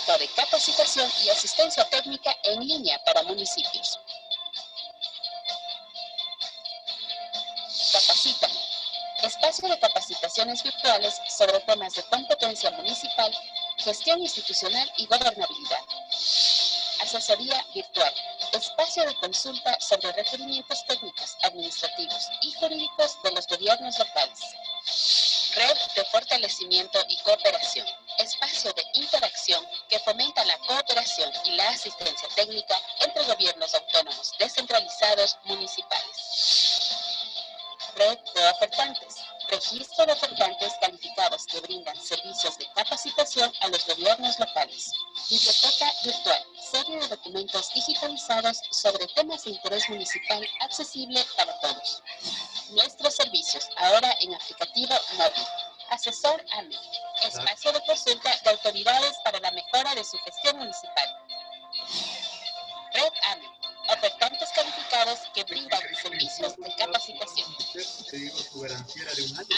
consulta de capacitación y asistencia técnica en línea para municipios. Capacítame. Espacio de capacitaciones virtuales sobre temas de competencia municipal, gestión institucional y gobernabilidad. Asesoría virtual. Espacio de consulta sobre requerimientos técnicos, administrativos y jurídicos de los gobiernos locales. Red de fortalecimiento y cooperación. Espacio de interacción que fomenta la cooperación y la asistencia técnica entre gobiernos autónomos descentralizados municipales. Red de ofertantes. Registro de ofertantes calificados que brindan servicios de capacitación a los gobiernos locales. Biblioteca virtual. Serie de documentos digitalizados sobre temas de interés municipal accesible para todos. Nuestros servicios, ahora en aplicativo móvil. Asesor AME. Espacio de consulta de autoridades para la mejora de su gestión municipal. Red AME. Ofertantes calificados que brindan servicios de capacitación.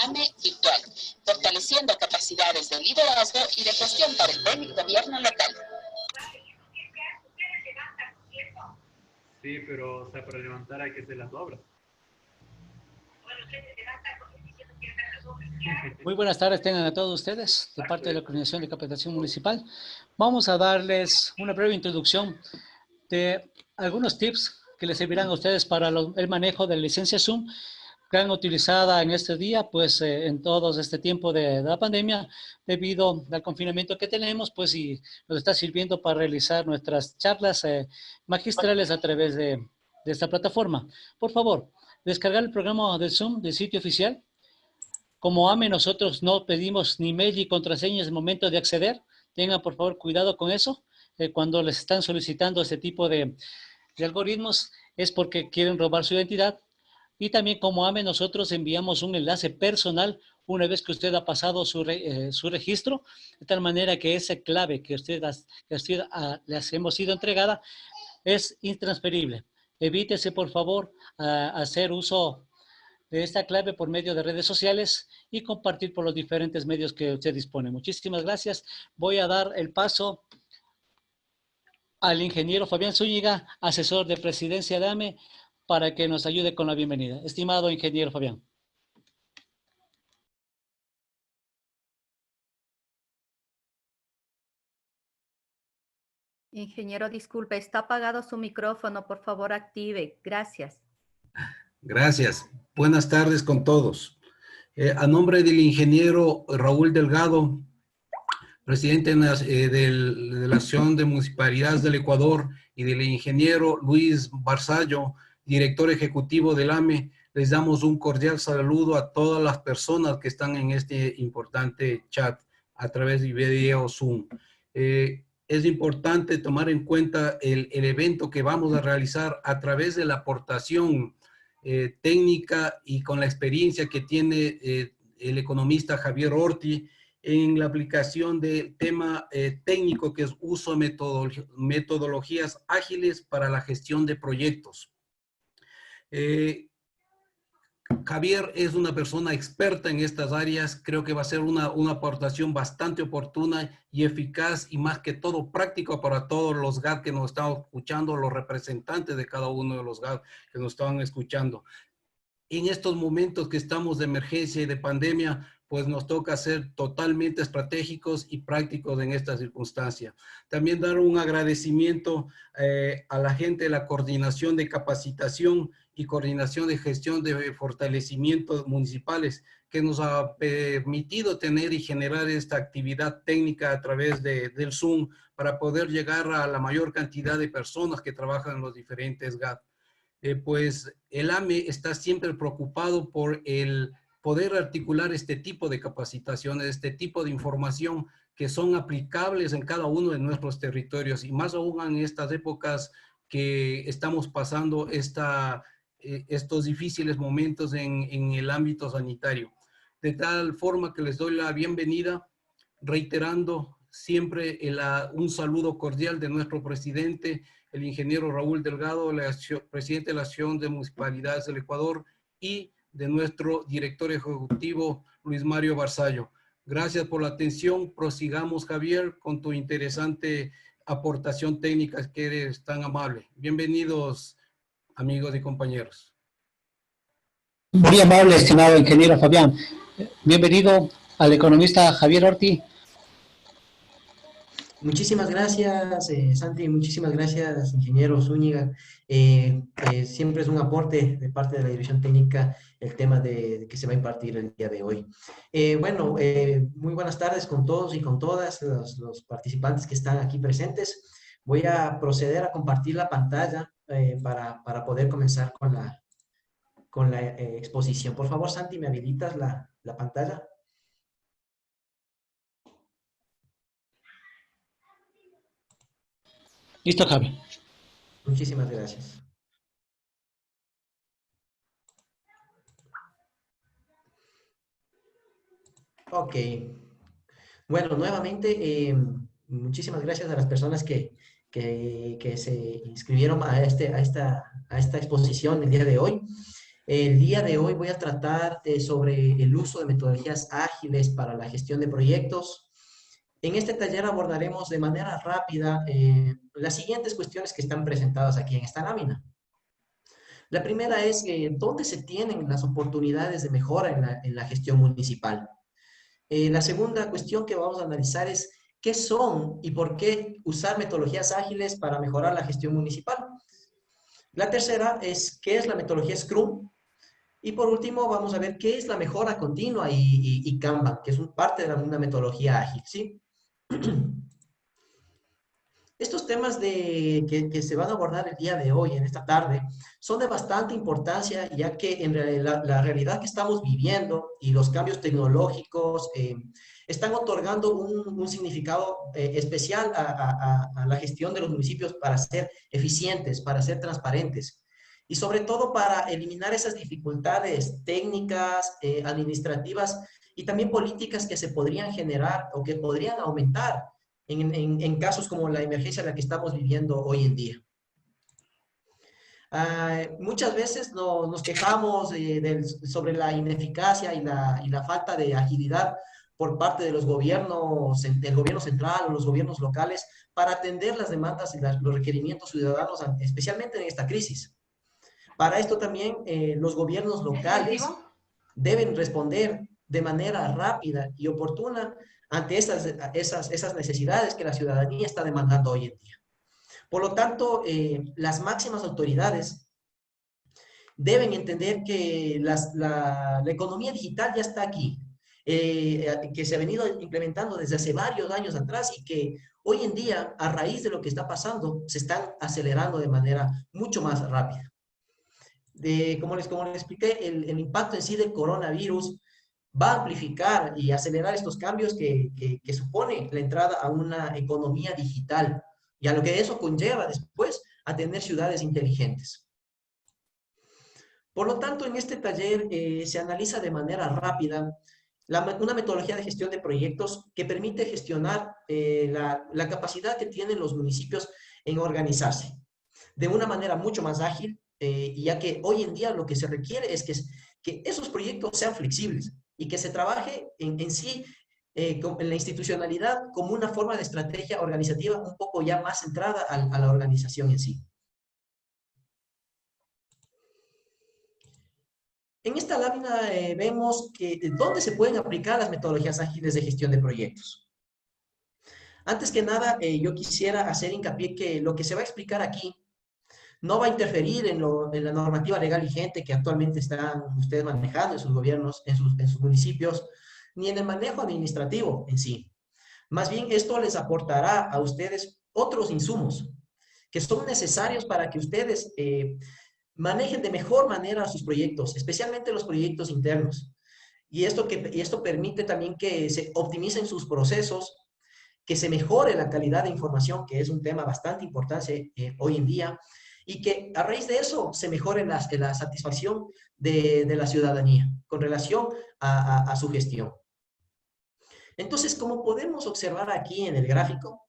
AME virtual. Fortaleciendo capacidades de liderazgo y de gestión para el buen gobierno local. Sí, pero o sea, para levantar hay que hacer las obras. Muy buenas tardes tengan a todos ustedes de parte de la Coordinación de Capacitación Municipal. Vamos a darles una breve introducción de algunos tips que les servirán a ustedes para el manejo de la licencia Zoom, gran utilizada en este día, pues en todo este tiempo de la pandemia, debido al confinamiento que tenemos, pues y nos está sirviendo para realizar nuestras charlas magistrales a través de esta plataforma. Por favor, descargar el programa de Zoom del sitio oficial. Como AME, nosotros no pedimos ni mail ni contraseñas en el momento de acceder. Tengan, por favor, cuidado con eso. Cuando les están solicitando este tipo de algoritmos, es porque quieren robar su identidad. Y también como AME, nosotros enviamos un enlace personal una vez que usted ha pasado su registro, de tal manera que esa clave que les hemos sido entregada es intransferible. Evítese, por favor, hacer uso de esta clave por medio de redes sociales y compartir por los diferentes medios que usted dispone. Muchísimas gracias. Voy a dar el paso al ingeniero Fabián Zúñiga, asesor de presidencia de AME, para que nos ayude con la bienvenida. Estimado ingeniero Fabián. Ingeniero, disculpe, está apagado su micrófono, por favor active. Gracias. Gracias. Buenas tardes con todos. A nombre del ingeniero Raúl Delgado, presidente de la Asociación de Municipalidades del Ecuador, y del ingeniero Luis Barzallo, director ejecutivo del AME, les damos un cordial saludo a todas las personas que están en este importante chat a través de video Zoom. Es importante tomar en cuenta el evento que vamos a realizar a través de la aportación técnica y con la experiencia que tiene el economista Javier Orti en la aplicación del tema técnico que es uso de metodologías ágiles para la gestión de proyectos. Javier es una persona experta en estas áreas, creo que va a ser una aportación bastante oportuna y eficaz y más que todo práctico para todos los GAD que nos están escuchando, los representantes de cada uno de los GAD que nos estaban escuchando. En estos momentos que estamos de emergencia y de pandemia, pues nos toca ser totalmente estratégicos y prácticos en esta circunstancia. También dar un agradecimiento a la gente de la Coordinación de Capacitación y Coordinación de Gestión de Fortalecimientos Municipales, que nos ha permitido tener y generar esta actividad técnica a través del Zoom para poder llegar a la mayor cantidad de personas que trabajan en los diferentes GAD. Pues el AME está siempre preocupado por el poder articular este tipo de capacitaciones, este tipo de información que son aplicables en cada uno de nuestros territorios y más aún en estas épocas que estamos pasando estos difíciles momentos en el ámbito sanitario. De tal forma que les doy la bienvenida, reiterando siempre un saludo cordial de nuestro presidente, el ingeniero Raúl Delgado, presidente de la Asociación de Municipalidades del Ecuador, y de nuestro director ejecutivo, Luis Mario Barzallo. Gracias por la atención. Prosigamos, Javier, con tu interesante aportación técnica, que eres tan amable. Bienvenidos, amigos y compañeros. Muy amable, estimado ingeniero Fabián. Bienvenido al economista Javier Ortiz. Muchísimas gracias, Santi, muchísimas gracias, ingeniero Zúñiga. Siempre es un aporte de parte de la Dirección Técnica el tema de que se va a impartir el día de hoy. Muy buenas tardes con todos y con todas los participantes que están aquí presentes. Voy a proceder a compartir la pantalla para poder comenzar con la exposición. Por favor, Santi, ¿me habilitas la pantalla? Listo, Javi. Muchísimas gracias. Ok. Bueno, nuevamente, muchísimas gracias a las personas que se inscribieron a esta exposición el día de hoy. El día de hoy voy a tratar sobre el uso de metodologías ágiles para la gestión de proyectos. En este taller abordaremos de manera rápida las siguientes cuestiones que están presentadas aquí en esta lámina. La primera es dónde se tienen las oportunidades de mejora en la gestión municipal. La segunda cuestión que vamos a analizar es qué son y por qué usar metodologías ágiles para mejorar la gestión municipal. La tercera es qué es la metodología Scrum. Y por último vamos a ver qué es la mejora continua y Kanban, que es parte de una metodología ágil, ¿sí? Estos temas que se van a abordar el día de hoy, en esta tarde, son de bastante importancia, ya que en realidad, la realidad que estamos viviendo y los cambios tecnológicos están otorgando un significado especial a la gestión de los municipios para ser eficientes, para ser transparentes y sobre todo para eliminar esas dificultades técnicas, administrativas y también políticas que se podrían generar o que podrían aumentar en casos como la emergencia en la que estamos viviendo hoy en día. Muchas veces nos quejamos sobre la ineficacia y la falta de agilidad por parte de los gobiernos, del gobierno central o los gobiernos locales para atender las demandas y los requerimientos ciudadanos, especialmente en esta crisis. Para esto también los gobiernos locales deben responder de manera rápida y oportuna ante esas necesidades que la ciudadanía está demandando hoy en día. Por lo tanto, las máximas autoridades deben entender que la economía digital ya está aquí, que se ha venido implementando desde hace varios años atrás y que hoy en día, a raíz de lo que está pasando, se están acelerando de manera mucho más rápida. Como les expliqué, el impacto en sí del coronavirus va a amplificar y acelerar estos cambios que supone la entrada a una economía digital y a lo que eso conlleva después a tener ciudades inteligentes. Por lo tanto, en este taller se analiza de manera rápida una metodología de gestión de proyectos que permite gestionar la capacidad que tienen los municipios en organizarse de una manera mucho más ágil, ya que hoy en día lo que se requiere es que esos proyectos sean flexibles y que se trabaje en sí, en la institucionalidad como una forma de estrategia organizativa un poco ya más centrada a la organización en sí. En esta lámina vemos dónde se pueden aplicar las metodologías ágiles de gestión de proyectos. Antes que nada, yo quisiera hacer hincapié que lo que se va a explicar aquí no va a interferir en la normativa legal vigente que actualmente están ustedes manejando en sus gobiernos, en sus municipios, ni en el manejo administrativo en sí. Más bien, esto les aportará a ustedes otros insumos que son necesarios para que ustedes manejen de mejor manera sus proyectos, especialmente los proyectos internos. Y esto permite también que se optimicen sus procesos, que se mejore la calidad de información, que es un tema bastante importante hoy en día, y que a raíz de eso se mejore la satisfacción de la ciudadanía con relación a su gestión. Entonces, como podemos observar aquí en el gráfico,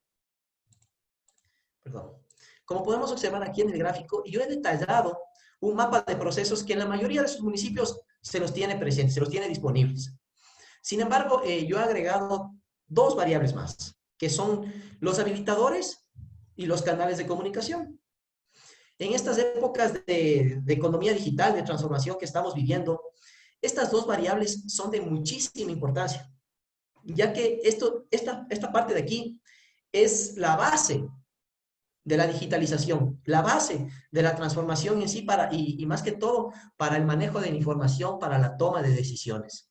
yo he detallado un mapa de procesos que en la mayoría de sus municipios se los tiene presentes, se los tiene disponibles. Sin embargo, yo he agregado dos variables más, que son los habilitadores y los canales de comunicación. En estas épocas de economía digital, de transformación que estamos viviendo, estas dos variables son de muchísima importancia, ya que esta parte de aquí es la base de la digitalización, la base de la transformación en sí y más que todo para el manejo de la información, para la toma de decisiones.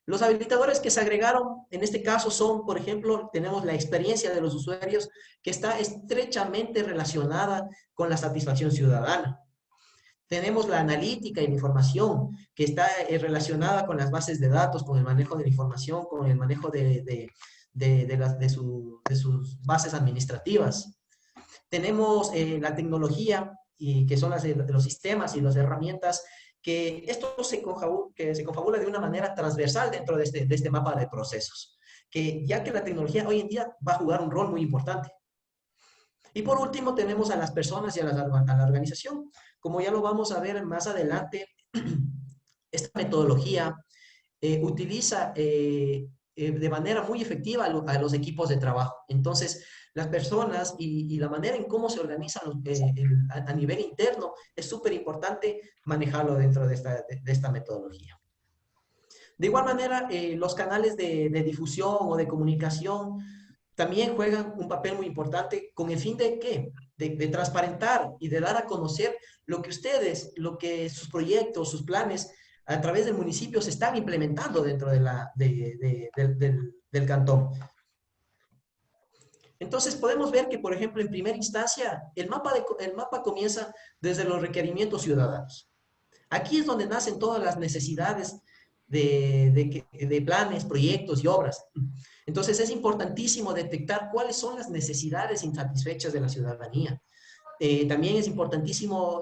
Los habilitadores que se agregaron en este caso son, por ejemplo, tenemos la experiencia de los usuarios que está estrechamente relacionada con la satisfacción ciudadana. Tenemos la analítica y la información que está relacionada con las bases de datos, con el manejo de la información, con el manejo de sus bases administrativas. Tenemos la tecnología, que son los sistemas y las herramientas, que esto se confabula de una manera transversal dentro de este mapa de procesos, ya que la tecnología hoy en día va a jugar un rol muy importante. Y por último tenemos a las personas y a la organización. Como ya lo vamos a ver más adelante, esta metodología utiliza de manera muy efectiva a los equipos de trabajo. Entonces, las personas y la manera en cómo se organizan a nivel interno es súper importante manejarlo dentro de esta metodología. De igual manera, los canales de difusión o de comunicación también juegan un papel muy importante con el fin de ¿qué? De transparentar y de dar a conocer lo que sus proyectos, sus planes a través del municipio se están implementando dentro del cantón. Entonces podemos ver que, por ejemplo, en primera instancia, el mapa comienza desde los requerimientos ciudadanos. Aquí es donde nacen todas las necesidades de planes, proyectos y obras. Entonces es importantísimo detectar cuáles son las necesidades insatisfechas de la ciudadanía. También es importantísimo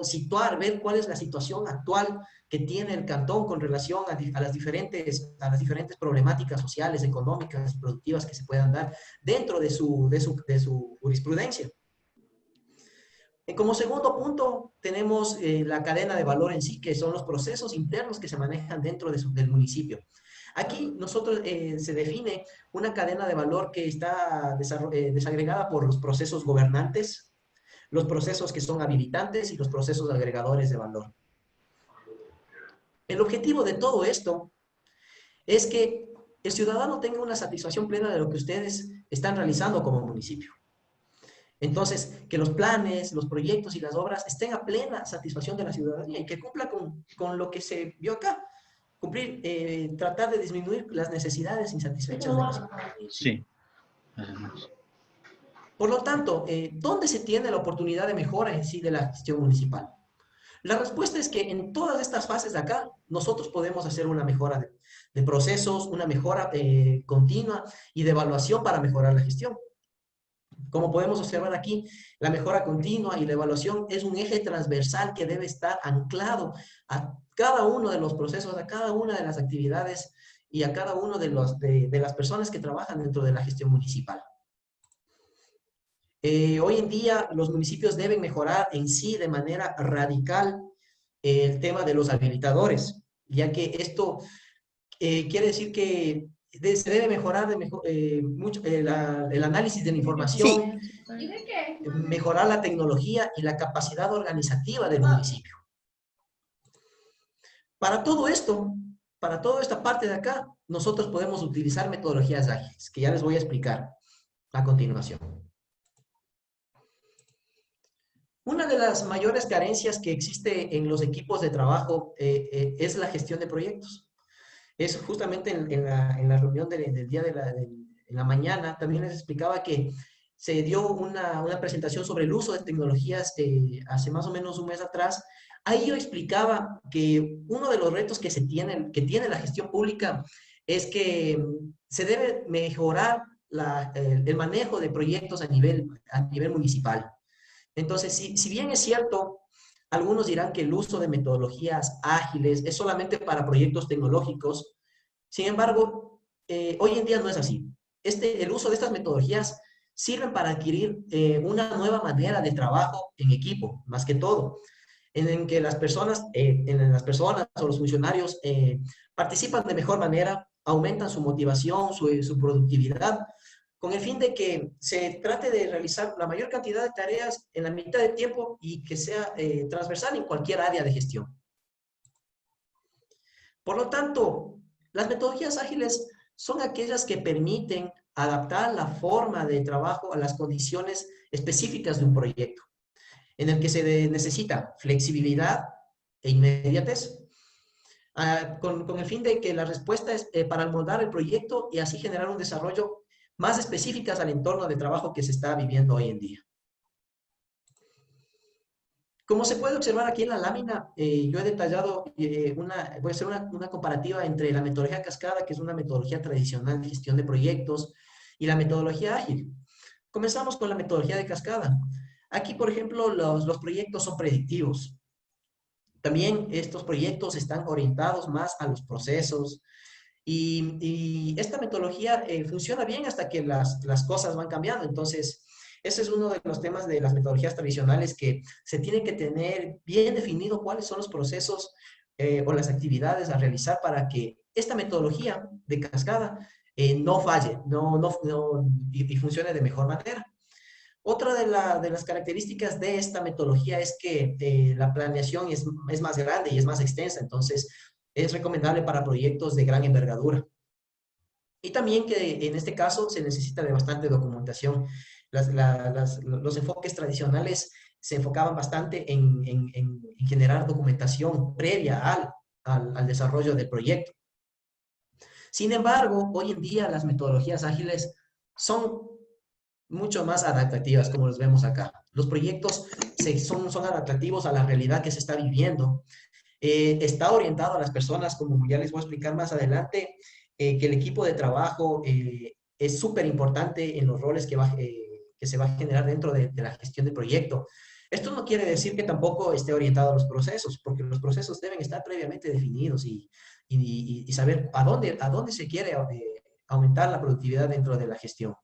ver cuál es la situación actual que tiene el cantón con relación a las diferentes problemáticas sociales, económicas y productivas que se puedan dar dentro de su jurisprudencia. Como segundo punto, tenemos la cadena de valor en sí, que son los procesos internos que se manejan dentro del municipio. Aquí se define una cadena de valor que está desagregada por los procesos gobernantes, los procesos que son habilitantes y los procesos agregadores de valor. El objetivo de todo esto es que el ciudadano tenga una satisfacción plena de lo que ustedes están realizando como municipio. Entonces, que los planes, los proyectos y las obras estén a plena satisfacción de la ciudadanía y que cumpla con lo que se vio acá. Tratar de disminuir las necesidades insatisfechas de la ciudadanía. Sí. Por lo tanto, ¿dónde se tiene la oportunidad de mejora en sí de la gestión municipal? La respuesta es que en todas estas fases de acá, nosotros podemos hacer una mejora de procesos, una mejora continua y de evaluación para mejorar la gestión. Como podemos observar aquí, la mejora continua y la evaluación es un eje transversal que debe estar anclado a cada uno de los procesos, a cada una de las actividades y a cada uno de las personas que trabajan dentro de la gestión municipal. Hoy en día los municipios deben mejorar en sí de manera radical el tema de los habilitadores, ya que esto quiere decir que se debe mejorar mucho el análisis de la información, mejorar la tecnología y la capacidad organizativa del municipio. Para todo esto, para toda esta parte de acá, nosotros podemos utilizar metodologías ágiles, que ya les voy a explicar a continuación. Una de las mayores carencias que existe en los equipos de trabajo es la gestión de proyectos. Es justamente en la reunión del día en la mañana, también les explicaba que se dio una presentación sobre el uso de tecnologías hace más o menos un mes atrás. Ahí yo explicaba que uno de los retos que tiene la gestión pública es que se debe mejorar el manejo de proyectos a nivel municipal. Entonces, si bien es cierto, algunos dirán que el uso de metodologías ágiles es solamente para proyectos tecnológicos. Sin embargo, hoy en día no es así. El uso de estas metodologías sirven para adquirir una nueva manera de trabajo en equipo, más que todo. en que las personas o los funcionarios participan de mejor manera, aumentan su motivación, su productividad, con el fin de que se trate de realizar la mayor cantidad de tareas en la mitad de tiempo y que sea transversal en cualquier área de gestión. Por lo tanto, las metodologías ágiles son aquellas que permiten adaptar la forma de trabajo a las condiciones específicas de un proyecto, en el que se necesita flexibilidad e inmediatez, con el fin de que la respuesta es para moldar el proyecto y así generar un desarrollo más específicas al entorno de trabajo que se está viviendo hoy en día. Como se puede observar aquí en la lámina, yo he detallado, voy a hacer una comparativa entre la metodología cascada, que es una metodología tradicional de gestión de proyectos, y la metodología ágil. Comenzamos con la metodología de cascada. Aquí, por ejemplo, los proyectos son predictivos. También estos proyectos están orientados más a los procesos, y esta metodología funciona bien hasta que las cosas van cambiando. Entonces, ese es uno de los temas de las metodologías tradicionales, que se tiene que tener bien definido cuáles son los procesos o las actividades a realizar para que esta metodología de cascada no falle y funcione de mejor manera. Otra de las características de esta metodología es que la planeación es más grande y es más extensa, entonces es recomendable para proyectos de gran envergadura. Y también que en este caso se necesita de bastante documentación. Los enfoques tradicionales se enfocaban bastante en generar documentación previa al desarrollo del proyecto. Sin embargo, hoy en día las metodologías ágiles son mucho más adaptativas, como los vemos acá. Los proyectos son adaptativos a la realidad que se está viviendo. Está orientado a las personas, como ya les voy a explicar más adelante, que el equipo de trabajo es súper importante en los roles que se va a generar dentro de la gestión del proyecto. Esto no quiere decir que tampoco esté orientado a los procesos, porque los procesos deben estar previamente definidos y saber a dónde se quiere aumentar la productividad dentro de la gestión.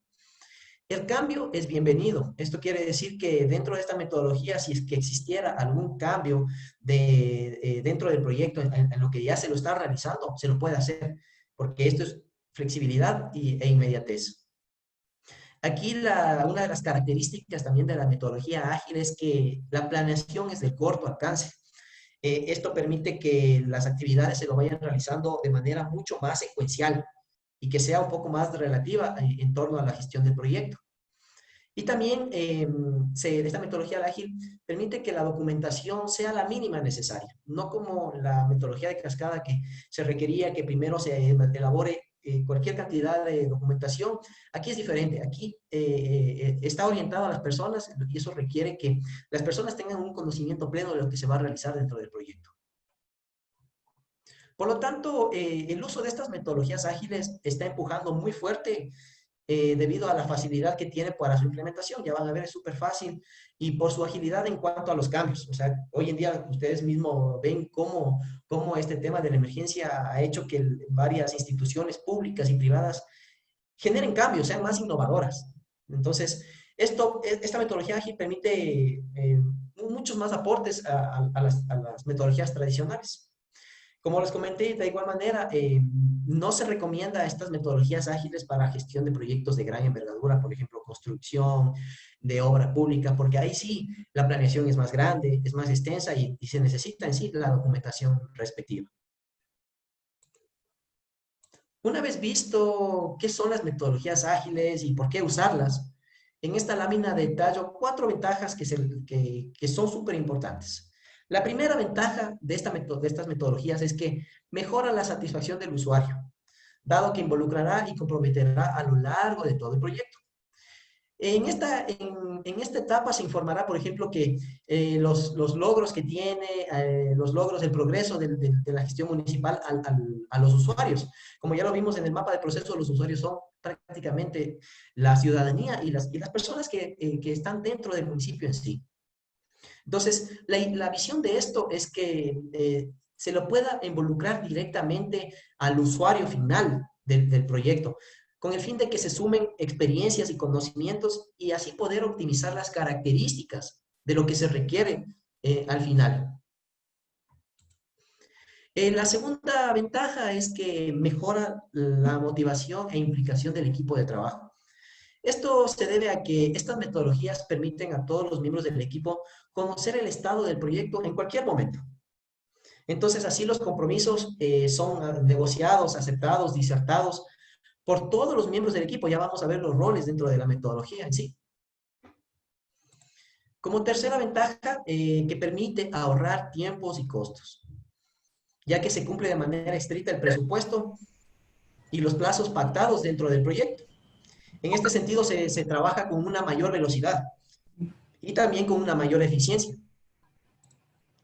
El cambio es bienvenido. Esto quiere decir que dentro de esta metodología, si es que existiera algún cambio dentro del proyecto, en lo que ya se lo está realizando, se lo puede hacer, porque esto es flexibilidad e inmediatez. Aquí una de las características también de la metodología ágil es que la planeación es de corto alcance. Esto permite que las actividades se lo vayan realizando de manera mucho más secuencial y que sea un poco más relativa en torno a la gestión del proyecto. Y también esta metodología ágil permite que la documentación sea la mínima necesaria, no como la metodología de cascada, que se requería que primero se elabore cualquier cantidad de documentación. Aquí es diferente, aquí está orientado a las personas y eso requiere que las personas tengan un conocimiento pleno de lo que se va a realizar dentro del proyecto. Por lo tanto, el uso de estas metodologías ágiles está empujando muy fuerte debido a la facilidad que tiene para su implementación. Ya van a ver, es súper fácil, y por su agilidad en cuanto a los cambios. O sea, hoy en día ustedes mismos ven cómo este tema de la emergencia ha hecho que varias instituciones públicas y privadas generen cambios, sean más innovadoras. Entonces, esta metodología ágil permite muchos más aportes a las metodologías tradicionales. Como les comenté, de igual manera, no se recomienda estas metodologías ágiles para gestión de proyectos de gran envergadura, por ejemplo, construcción de obra pública, porque ahí sí la planeación es más grande, es más extensa y se necesita en sí la documentación respectiva. Una vez visto qué son las metodologías ágiles y por qué usarlas, en esta lámina detallo 4 ventajas que son súper importantes. La primera ventaja de estas metodologías es que mejora la satisfacción del usuario, dado que involucrará y comprometerá a lo largo de todo el proyecto. En esta etapa se informará, por ejemplo, que los logros que tiene, el progreso de la gestión municipal a los usuarios. Como ya lo vimos en el mapa de proceso, los usuarios son prácticamente la ciudadanía y las personas que están dentro del municipio en sí. Entonces, la visión de esto es que se lo pueda involucrar directamente al usuario final del proyecto, con el fin de que se sumen experiencias y conocimientos y así poder optimizar las características de lo que se requiere al final. La segunda ventaja es que mejora la motivación e implicación del equipo de trabajo. Esto se debe a que estas metodologías permiten a todos los miembros del equipo conocer el estado del proyecto en cualquier momento. Entonces, así los compromisos son negociados, aceptados, disertados por todos los miembros del equipo. Ya vamos a ver los roles dentro de la metodología en sí. Como tercera ventaja, que permite ahorrar tiempos y costos, ya que se cumple de manera estricta el presupuesto y los plazos pactados dentro del proyecto. En este sentido, se trabaja con una mayor velocidad y también con una mayor eficiencia.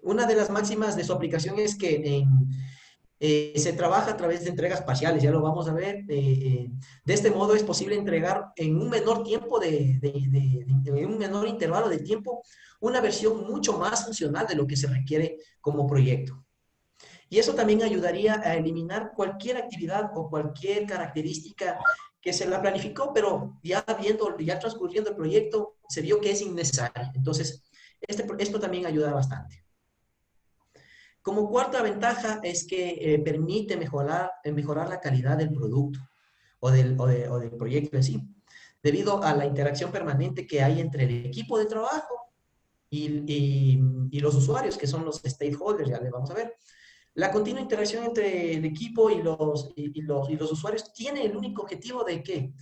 Una de las máximas de su aplicación es que se trabaja a través de entregas parciales, ya lo vamos a ver. De este modo es posible entregar en un menor tiempo, en un menor intervalo de tiempo, una versión mucho más funcional de lo que se requiere como proyecto. Y eso también ayudaría a eliminar cualquier actividad o cualquier característica que se la planificó, pero ya transcurriendo el proyecto, se vio que es innecesario. Entonces, esto también ayuda bastante. Como cuarta ventaja es que permite mejorar la calidad del producto o del proyecto en sí, debido a la interacción permanente que hay entre el equipo de trabajo y los usuarios, que son los stakeholders, ya les vamos a ver. La continua interacción entre el equipo y los usuarios tiene el único objetivo de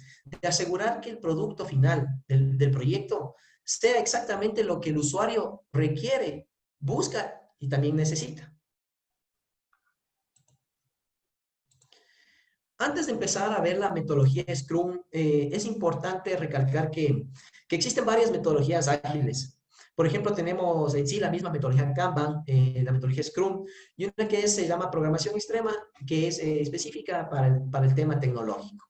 asegurar que el producto final del proyecto sea exactamente lo que el usuario requiere, busca y también necesita. Antes de empezar a ver la metodología Scrum, es importante recalcar que existen varias metodologías ágiles. Por ejemplo, tenemos en sí la misma metodología Kanban, la metodología Scrum, y una que se llama programación extrema, que es específica para el tema tecnológico.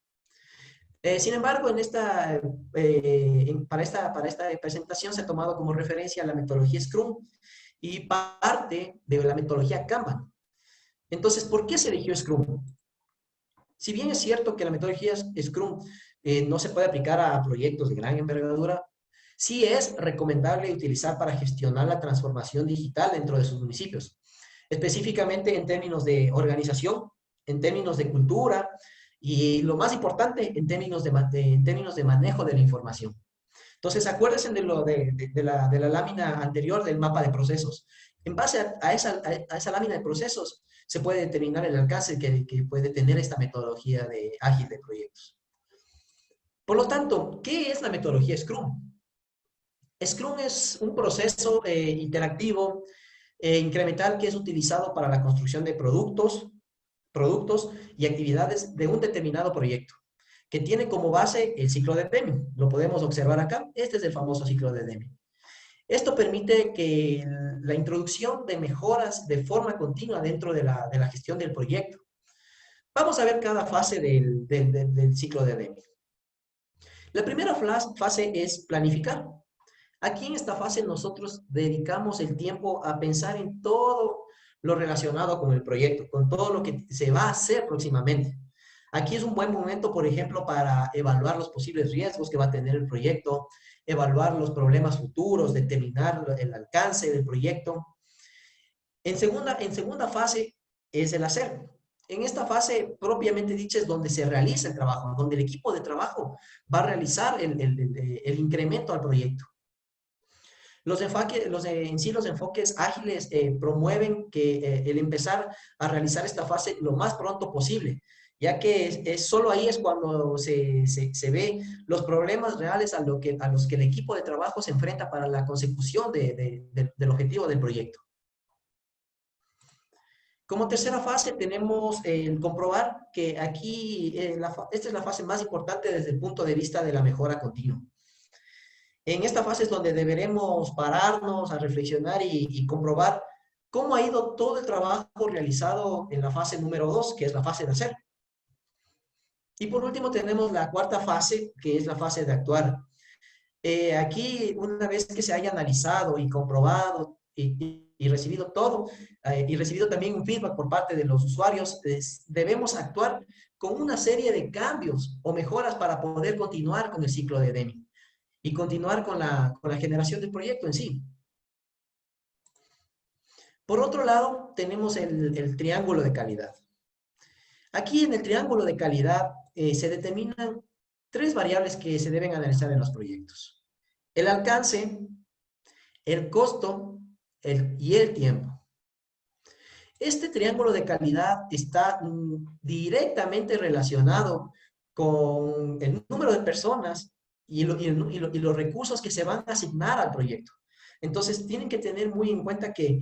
Sin embargo, para esta presentación se ha tomado como referencia la metodología Scrum y parte de la metodología Kanban. Entonces, ¿por qué se eligió Scrum? Si bien es cierto que la metodología Scrum no se puede aplicar a proyectos de gran envergadura, sí es recomendable utilizar para gestionar la transformación digital dentro de sus municipios, específicamente en términos de organización, en términos de cultura y lo más importante, en términos de manejo de la información. Entonces, acuérdense de la lámina anterior del mapa de procesos. En base a esa lámina de procesos, se puede determinar el alcance que puede tener esta metodología ágil de proyectos. Por lo tanto, ¿qué es la metodología Scrum? Scrum es un proceso interactivo incremental que es utilizado para la construcción de productos y actividades de un determinado proyecto, que tiene como base el ciclo de Deming. Lo podemos observar acá. Este es el famoso ciclo de Deming. Esto permite que la introducción de mejoras de forma continua dentro de la gestión del proyecto. Vamos a ver cada fase del ciclo de Deming. La primera fase es planificar. Aquí en esta fase nosotros dedicamos el tiempo a pensar en todo lo relacionado con el proyecto, con todo lo que se va a hacer próximamente. Aquí es un buen momento, por ejemplo, para evaluar los posibles riesgos que va a tener el proyecto, evaluar los problemas futuros, determinar el alcance del proyecto. En segunda fase es el hacer. En esta fase, propiamente dicha, es donde se realiza el trabajo, donde el equipo de trabajo va a realizar el incremento al proyecto. Los enfoques ágiles promueven el empezar a realizar esta fase lo más pronto posible, ya que solo ahí es cuando se ve los problemas reales a los que el equipo de trabajo se enfrenta para la consecución del objetivo del proyecto. Como tercera fase tenemos el comprobar que aquí esta es la fase más importante desde el punto de vista de la mejora continua. En esta fase es donde deberemos pararnos a reflexionar y comprobar cómo ha ido todo el trabajo realizado en la fase número 2, que es la fase de hacer. Y por último tenemos la cuarta fase, que es la fase de actuar. Aquí, una vez que se haya analizado y comprobado y recibido todo, y recibido también un feedback por parte de los usuarios, debemos actuar con una serie de cambios o mejoras para poder continuar con el ciclo de Deming y continuar con la generación del proyecto en sí. Por otro lado, tenemos el triángulo de calidad. Aquí en el triángulo de calidad se determinan 3 variables que se deben analizar en los proyectos. El alcance, el costo y el tiempo. Este triángulo de calidad está directamente relacionado con el número de personas y los recursos que se van a asignar al proyecto. Entonces, tienen que tener muy en cuenta que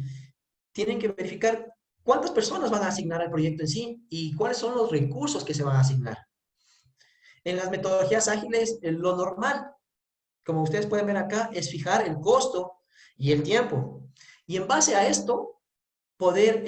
tienen que verificar cuántas personas van a asignar al proyecto en sí y cuáles son los recursos que se van a asignar. En las metodologías ágiles, lo normal, como ustedes pueden ver acá, es fijar el costo y el tiempo. Y en base a esto, poder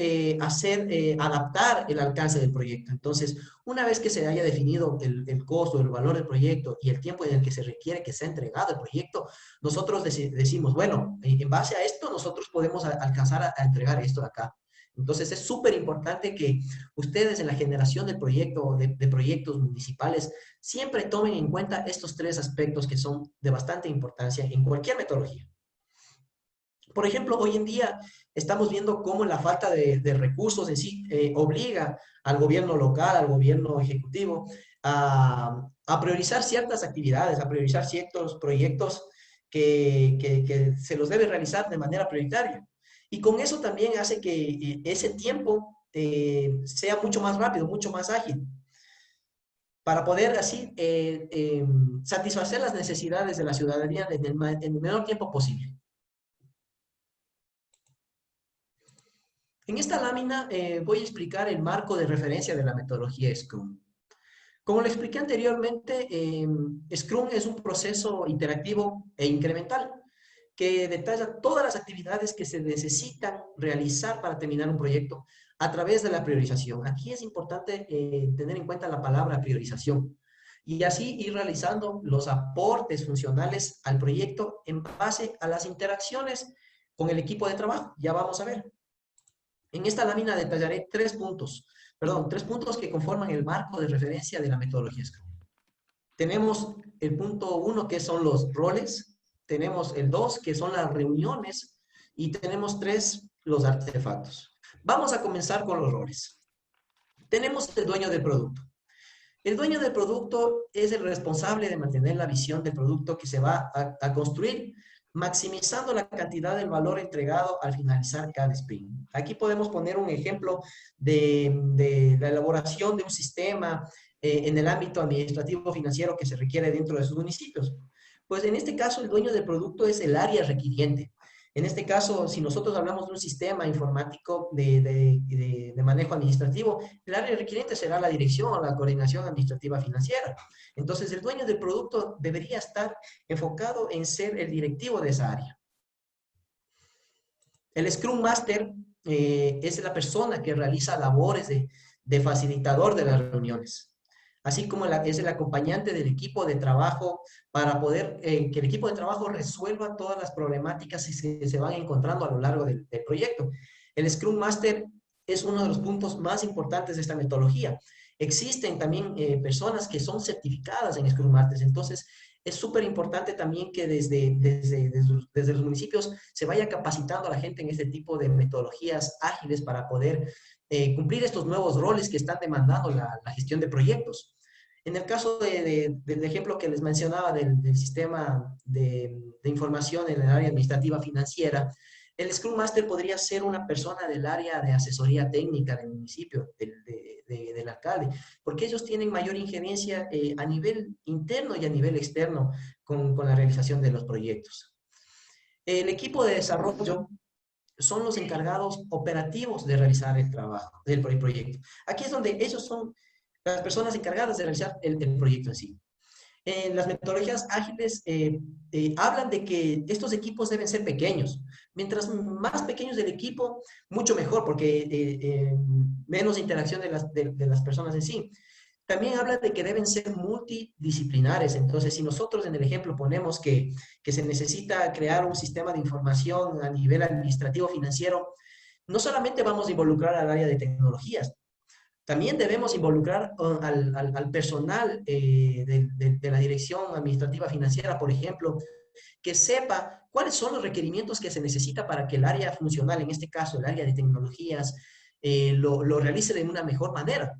adaptar el alcance del proyecto. Entonces, una vez que se haya definido el costo, el valor del proyecto y el tiempo en el que se requiere que sea entregado el proyecto, nosotros decimos, bueno, en base a esto, nosotros podemos alcanzar a entregar esto de acá. Entonces, es súper importante que ustedes en la generación del proyecto, de proyectos municipales, siempre tomen en cuenta estos 3 aspectos que son de bastante importancia en cualquier metodología. Por ejemplo, hoy en día estamos viendo cómo la falta de recursos en sí obliga al gobierno local, al gobierno ejecutivo, a priorizar ciertas actividades, a priorizar ciertos proyectos que se los debe realizar de manera prioritaria. Y con eso también hace que ese tiempo sea mucho más rápido, mucho más ágil, para poder así satisfacer las necesidades de la ciudadanía en el menor tiempo posible. En esta lámina voy a explicar el marco de referencia de la metodología Scrum. Como lo expliqué anteriormente, Scrum es un proceso interactivo e incremental que detalla todas las actividades que se necesitan realizar para terminar un proyecto a través de la priorización. Aquí es importante tener en cuenta la palabra priorización y así ir realizando los aportes funcionales al proyecto en base a las interacciones con el equipo de trabajo. Ya vamos a ver. En esta lámina detallaré 3 puntos que conforman el marco de referencia de la metodología Scrum. Tenemos el punto 1, que son los roles, tenemos el 2, que son las reuniones, y tenemos 3, los artefactos. Vamos a comenzar con los roles. Tenemos el dueño del producto. El dueño del producto es el responsable de mantener la visión del producto que se va a construir, maximizando la cantidad del valor entregado al finalizar cada sprint. Aquí podemos poner un ejemplo de la elaboración de un sistema en el ámbito administrativo financiero que se requiere dentro de sus municipios. Pues en este caso el dueño del producto es el área requiriente. En este caso, si nosotros hablamos de un sistema informático de manejo administrativo, el área requiriente será la dirección o la coordinación administrativa financiera. Entonces, el dueño del producto debería estar enfocado en ser el directivo de esa área. El Scrum Master es la persona que realiza labores de facilitador de las reuniones, así como es el acompañante del equipo de trabajo para poder que el equipo de trabajo resuelva todas las problemáticas que se van encontrando a lo largo del proyecto. El Scrum Master es uno de los puntos más importantes de esta metodología. Existen también personas que son certificadas en Scrum Masters, entonces es súper importante también que desde los municipios se vaya capacitando a la gente en este tipo de metodologías ágiles para poder cumplir estos nuevos roles que están demandando la gestión de proyectos. En el caso del ejemplo que les mencionaba del sistema de información en el área administrativa financiera, el Scrum Master podría ser una persona del área de asesoría técnica del municipio, del alcalde, porque ellos tienen mayor injerencia a nivel interno y a nivel externo con la realización de los proyectos. El equipo de desarrollo son los encargados operativos de realizar el trabajo del proyecto. Aquí es donde ellos son las personas encargadas de realizar el proyecto en sí. Las metodologías ágiles hablan de que estos equipos deben ser pequeños. Mientras más pequeños el equipo, mucho mejor, porque menos interacción de las personas en sí. También habla de que deben ser multidisciplinares. Entonces, si nosotros en el ejemplo ponemos que se necesita crear un sistema de información a nivel administrativo financiero, no solamente vamos a involucrar al área de tecnologías, también debemos involucrar al personal de la dirección administrativa financiera, por ejemplo, que sepa cuáles son los requerimientos que se necesita para que el área funcional, en este caso el área de tecnologías, lo realice de una mejor manera.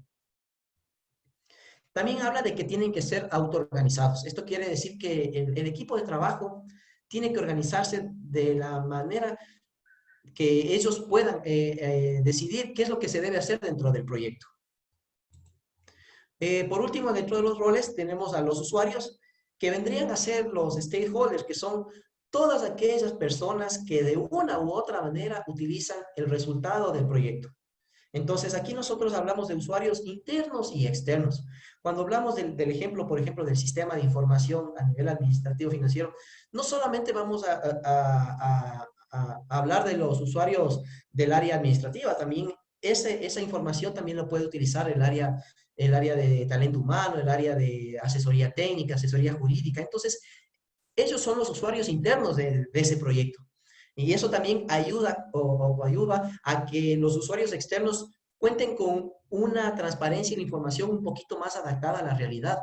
También habla de que tienen que ser autoorganizados. Esto quiere decir que el equipo de trabajo tiene que organizarse de la manera que ellos puedan decidir qué es lo que se debe hacer dentro del proyecto. Por último, dentro de los roles tenemos a los usuarios, que vendrían a ser los stakeholders, que son todas aquellas personas que de una u otra manera utilizan el resultado del proyecto. Entonces, aquí nosotros hablamos de usuarios internos y externos. Cuando hablamos del ejemplo, por ejemplo, del sistema de información a nivel administrativo financiero, no solamente vamos a hablar de los usuarios del área administrativa, también esa información también lo puede utilizar el área de talento humano, el área de asesoría técnica, asesoría jurídica. Entonces, ellos son los usuarios internos de ese proyecto. Y eso también ayuda a que los usuarios externos cuenten con una transparencia y la información un poquito más adaptada a la realidad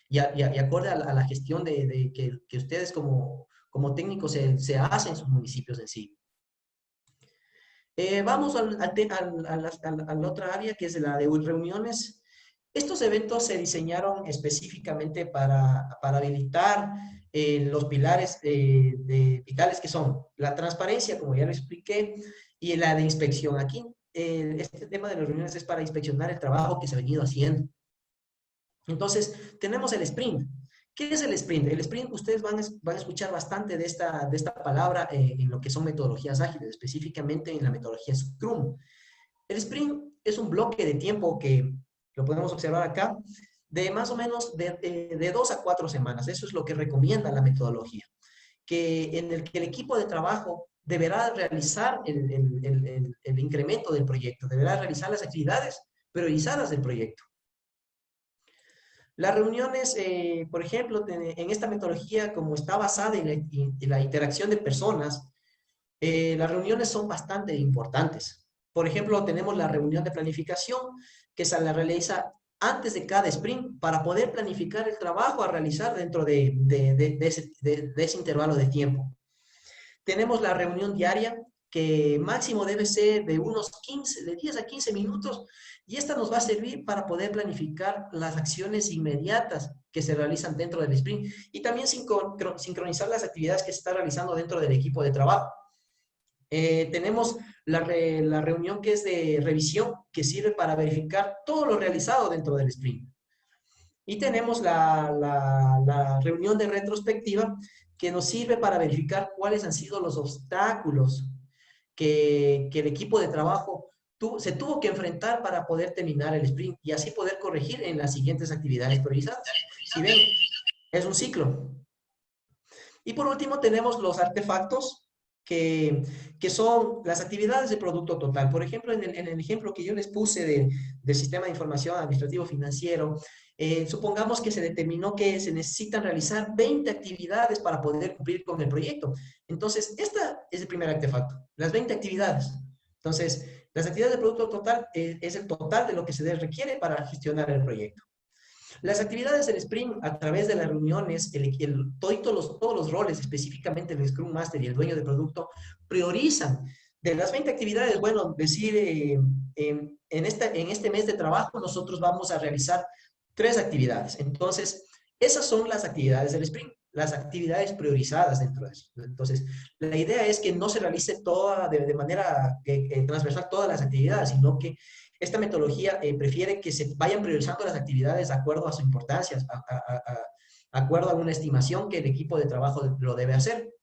y acorde a la gestión que ustedes como técnicos se hacen en sus municipios en sí. Vamos a la otra área, que es la de reuniones. Estos eventos se diseñaron específicamente para habilitar los pilares vitales, que son la transparencia, como ya lo expliqué, y la de inspección. Aquí, este tema de las reuniones es para inspeccionar el trabajo que se ha venido haciendo. Entonces, tenemos el sprint. ¿Qué es el sprint? El sprint, ustedes van a escuchar bastante de esta palabra en lo que son metodologías ágiles, específicamente en la metodología Scrum. El sprint es un bloque de tiempo que lo podemos observar acá, de más o menos de 2 a 4 semanas. Eso es lo que recomienda la metodología, en el que el equipo de trabajo deberá realizar el incremento del proyecto, deberá realizar las actividades priorizadas del proyecto. Las reuniones, por ejemplo, en esta metodología, como está basada en la interacción de personas, las reuniones son bastante importantes. Por ejemplo, tenemos la reunión de planificación, que se la realiza antes de cada sprint para poder planificar el trabajo a realizar dentro de ese intervalo de tiempo. Tenemos la reunión diaria, que máximo debe ser de unos 10 a 15 minutos, y esta nos va a servir para poder planificar las acciones inmediatas que se realizan dentro del sprint y también sincronizar las actividades que se están realizando dentro del equipo de trabajo. Tenemos la reunión que es de revisión, que sirve para verificar todo lo realizado dentro del sprint. Y tenemos la reunión de retrospectiva, que nos sirve para verificar cuáles han sido los obstáculos que el equipo de trabajo se tuvo que enfrentar para poder terminar el sprint y así poder corregir en las siguientes actividades priorizadas. Si ven, es un ciclo. Y por último tenemos los artefactos, que son las actividades de producto total. Por ejemplo, en el ejemplo que yo les puse del sistema de información administrativo financiero, supongamos que se determinó que se necesitan realizar 20 actividades para poder cumplir con el proyecto. Entonces, esta es el primer artefacto, las 20 actividades. Entonces, las actividades de producto total es el total de lo que se requiere para gestionar el proyecto. Las actividades del sprint, a través de las reuniones, todos los roles, específicamente el Scrum Master y el dueño de producto, priorizan. De las 20 actividades, bueno, decir, en este mes de trabajo nosotros vamos a realizar 3 actividades. Entonces, esas son las actividades del sprint, las actividades priorizadas dentro de eso. Entonces, la idea es que no se realice de manera transversal todas las actividades, sino que esta metodología prefiere que se vayan priorizando las actividades de acuerdo a su importancia, de acuerdo a una estimación que el equipo de trabajo lo debe hacer.